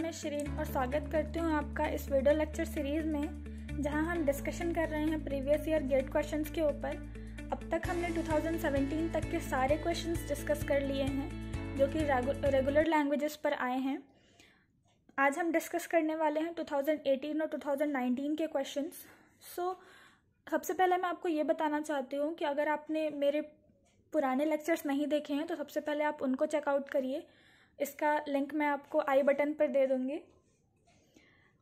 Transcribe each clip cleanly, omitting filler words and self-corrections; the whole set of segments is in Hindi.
नाम है शिरीन और स्वागत करती हूँ आपका इस वीडियो लेक्चर सीरीज़ में, जहाँ हम डिस्कशन कर रहे हैं प्रीवियस ईयर गेट क्वेश्चंस के ऊपर। अब तक हमने 2017 तक के सारे क्वेश्चंस डिस्कस कर लिए हैं जो कि रेगुलर लैंग्वेजेस पर आए हैं। आज हम डिस्कस करने वाले हैं 2018 और 2019 के क्वेश्चंस। सबसे पहले मैं आपको ये बताना चाहती हूँ कि अगर आपने मेरे पुराने लेक्चर्स नहीं देखे हैं तो सबसे पहले आप उनको चेकआउट करिए। इसका लिंक मैं आपको आई बटन पर दे दूँगी।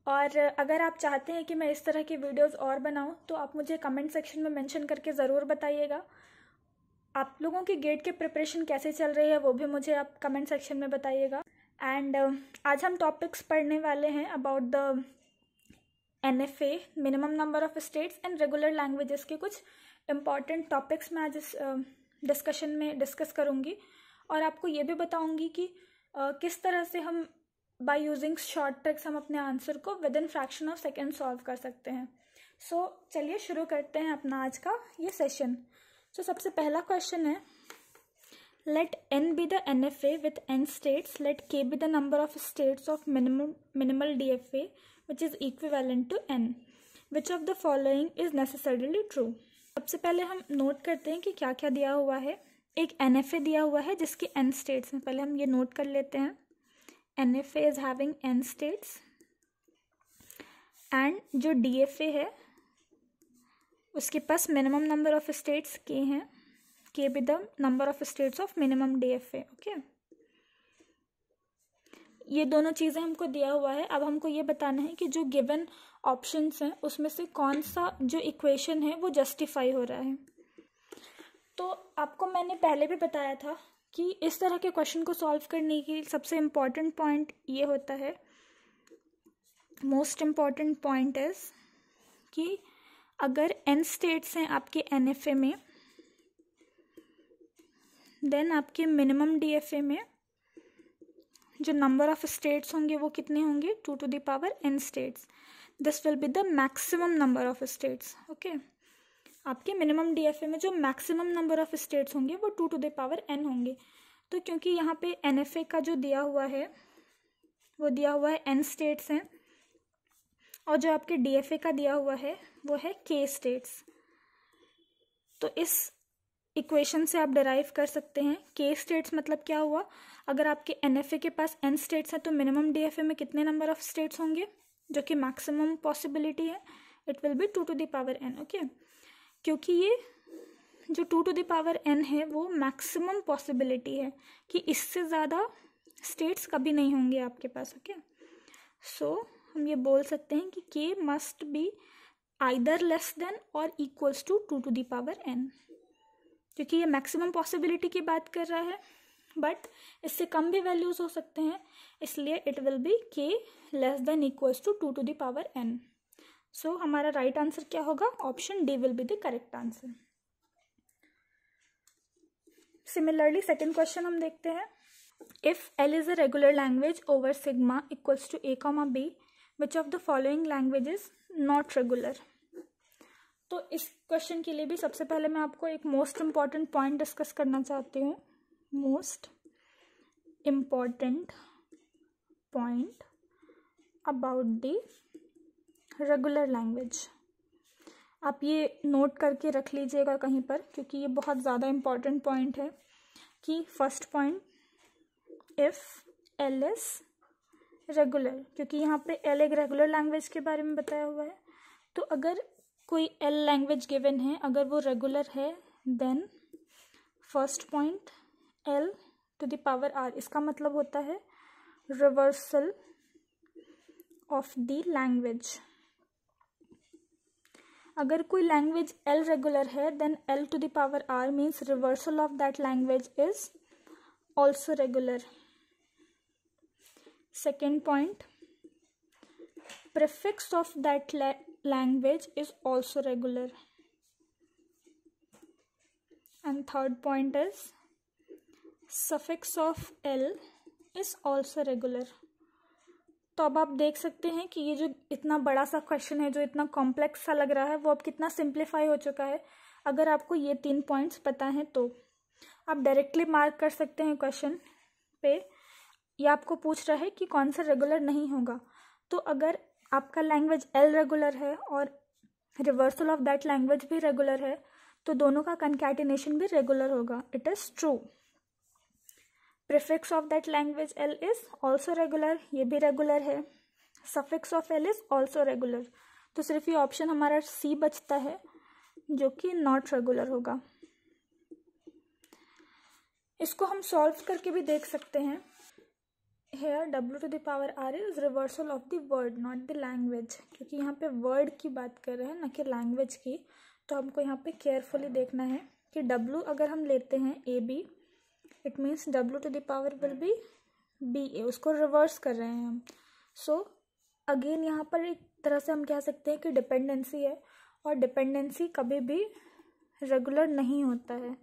और अगर आप चाहते हैं कि मैं इस तरह की वीडियोस और बनाऊं तो आप मुझे कमेंट सेक्शन में मेंशन करके ज़रूर बताइएगा। आप लोगों की गेट की प्रिपरेशन कैसे चल रही है वो भी मुझे आप कमेंट सेक्शन में बताइएगा। एंड आज हम टॉपिक्स पढ़ने वाले हैं about the NFA, minimum number of states and regular languages के कुछ इम्पॉर्टेंट टॉपिक्स मैं आज इस डिस्कशन में डिस्कस करूँगी। और आपको ये भी बताऊँगी कि किस तरह से हम बाय यूजिंग शॉर्ट ट्रिक्स हम अपने आंसर को with in fraction of second solve कर सकते हैं। चलिए शुरू करते हैं अपना आज का ये सेशन। सबसे पहला क्वेश्चन है, late n be the NFA with n states, let k be the number of states of minimal DFA which is equivalent to n. Which of the following is necessarily true? सबसे पहले हम नोट करते हैं कि क्या क्या दिया हुआ है। एक NFA दिया हुआ है जिसकी n states हैं, पहले हम ये नोट कर लेते हैं। NFA is having n states and जो DFA है उसके पास minimum number of states k हैं, k be the number of states of minimum DFA। Okay, ये दोनों चीज़ें हमको दिया हुआ है। अब हमको ये बताना है कि जो गिवन ऑप्शंस हैं उसमें से कौन सा जो इक्वेशन है वो जस्टिफाई हो रहा है। तो आपको मैंने पहले भी बताया था कि इस तरह के क्वेश्चन को सॉल्व करने की सबसे इम्पॉर्टेंट पॉइंट ये होता है, मोस्ट इम्पॉर्टेंट पॉइंट इज कि अगर n स्टेट्स हैं आपके NFA में, देन आपके मिनिमम DFA में जो नंबर ऑफ स्टेट्स होंगे वो कितने होंगे, 2 to the power n states. This will be the maximum number of states. Okay, आपके मिनिमम DFA में जो मैक्सिमम नंबर ऑफ स्टेट्स होंगे वो 2 to the power n होंगे। तो क्योंकि यहाँ पे NFA का जो दिया हुआ है वो दिया हुआ है n स्टेट्स हैं और जो आपके DFA का दिया हुआ है वो है k स्टेट्स, तो इस इक्वेशन से आप डिराइव कर सकते हैं k स्टेट्स मतलब क्या हुआ। अगर आपके NFA के पास n स्टेट्स हैं तो मिनिमम DFA में कितने नंबर ऑफ स्टेट्स होंगे जो कि मैक्सिमम पॉसिबिलिटी है, it will B 2 to the power n। Okay, क्योंकि ये जो 2 to the power n है वो मैक्सिमम पॉसिबिलिटी है कि इससे ज़्यादा स्टेट्स कभी नहीं होंगे आपके पास। ओके, हम ये बोल सकते हैं कि k must be either less than और equals to 2 to the power n, क्योंकि ये मैक्सिमम पॉसिबिलिटी की बात कर रहा है, बट इससे कम भी वैल्यूज़ हो सकते हैं, इसलिए it will be k less than equals to 2 to the power n। हमारा राइट आंसर क्या होगा, option D will be the correct answer. Similarly second question हम देखते हैं, if L is a regular language over sigma equals to a, b, which of the following language is not regular. तो इस क्वेश्चन के लिए भी सबसे पहले मैं आपको एक मोस्ट इम्पॉर्टेंट पॉइंट डिस्कस करना चाहती हूँ। Most important point about the regular language, आप ये नोट करके रख लीजिएगा कहीं पर, क्योंकि ये बहुत ज़्यादा इम्पॉर्टेंट पॉइंट है। कि first point, if L is regular, क्योंकि यहाँ पे L एक रेगुलर लैंग्वेज के बारे में बताया हुआ है, तो अगर कोई L लैंग्वेज गिवन है, अगर वो रेगुलर है, then first point L to the power R, इसका मतलब होता है रिवर्सल ऑफ द लैंग्वेज। अगर कोई लैंग्वेज L रेगुलर है, then L to the power R means reversal of that language is also regular. Second point, prefix of that language is also regular, and third point is suffix of L is also regular। तो अब आप देख सकते हैं कि ये जो इतना बड़ा सा क्वेश्चन है, जो इतना कॉम्प्लेक्स सा लग रहा है, वो अब कितना सिंप्लीफाई हो चुका है। अगर आपको ये 3 पॉइंट्स पता हैं तो आप डायरेक्टली मार्क कर सकते हैं क्वेश्चन पे। ये आपको पूछ रहा है कि कौन सा रेगुलर नहीं होगा। तो अगर आपका लैंग्वेज एल रेगुलर है और रिवर्सल ऑफ दैट लैंग्वेज भी रेगुलर है तो दोनों का कंकैटिनेशन भी रेगुलर होगा। It is true. Prefix of that language L is also regular, ये भी रेगुलर है। Suffix of L is also regular. तो सिर्फ ये ऑप्शन हमारा सी बचता है जो कि नॉट रेगुलर होगा। इसको हम सॉल्व करके भी देख सकते हैं। Here W to the power R is reversal of the word not the language, क्योंकि यहाँ पे वर्ड की बात कर रहे हैं ना कि लैंग्वेज की। तो हमको यहाँ पे केयरफुली देखना है कि W अगर हम लेते हैं AB, it means W to the power will be BA, उसको रिवर्स कर रहे हैं हम। सो अगेन यहाँ पर एक तरह से हम कह सकते हैं कि डिपेंडेंसी है, और डिपेंडेंसी कभी भी रेगुलर नहीं होता है।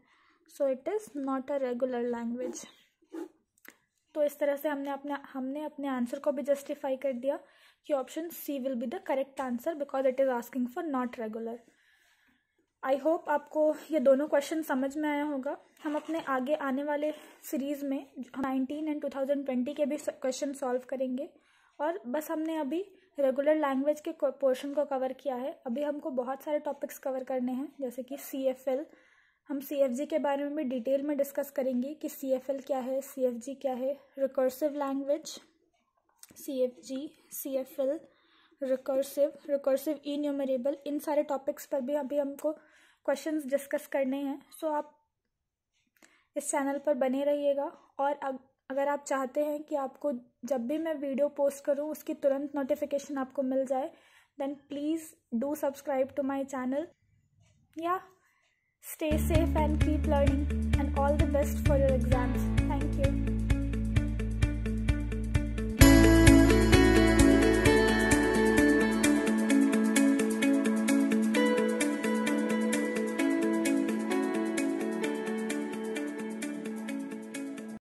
So it is not a regular language. तो इस तरह से हमने अपने आंसर को भी जस्टिफाई कर दिया कि option C will be the correct answer because it is asking for not regular. I hope आपको ये दोनों क्वेश्चन समझ में आया होगा। हम अपने आगे आने वाले सीरीज़ में 19 एंड 2020 के भी क्वेश्चन सॉल्व करेंगे। और बस हमने अभी रेगुलर लैंग्वेज के पोर्शन को कवर किया है। अभी हमको बहुत सारे टॉपिक्स कवर करने हैं, जैसे कि CFL। हम CFG के बारे में भी डिटेल में डिस्कस करेंगे कि CFL क्या है, CFG क्या है, recursive language, CFG, CFL, recursive enumerable, इन सारे टॉपिक्स पर भी अभी हमको क्वेश्चंस डिस्कस करने हैं। सो आप इस चैनल पर बने रहिएगा। और अगर आप चाहते हैं कि आपको जब भी मैं वीडियो पोस्ट करूं उसकी तुरंत नोटिफिकेशन आपको मिल जाए, then please do subscribe to my channel. या stay safe and keep learning, and all the best for your exams. Thank you.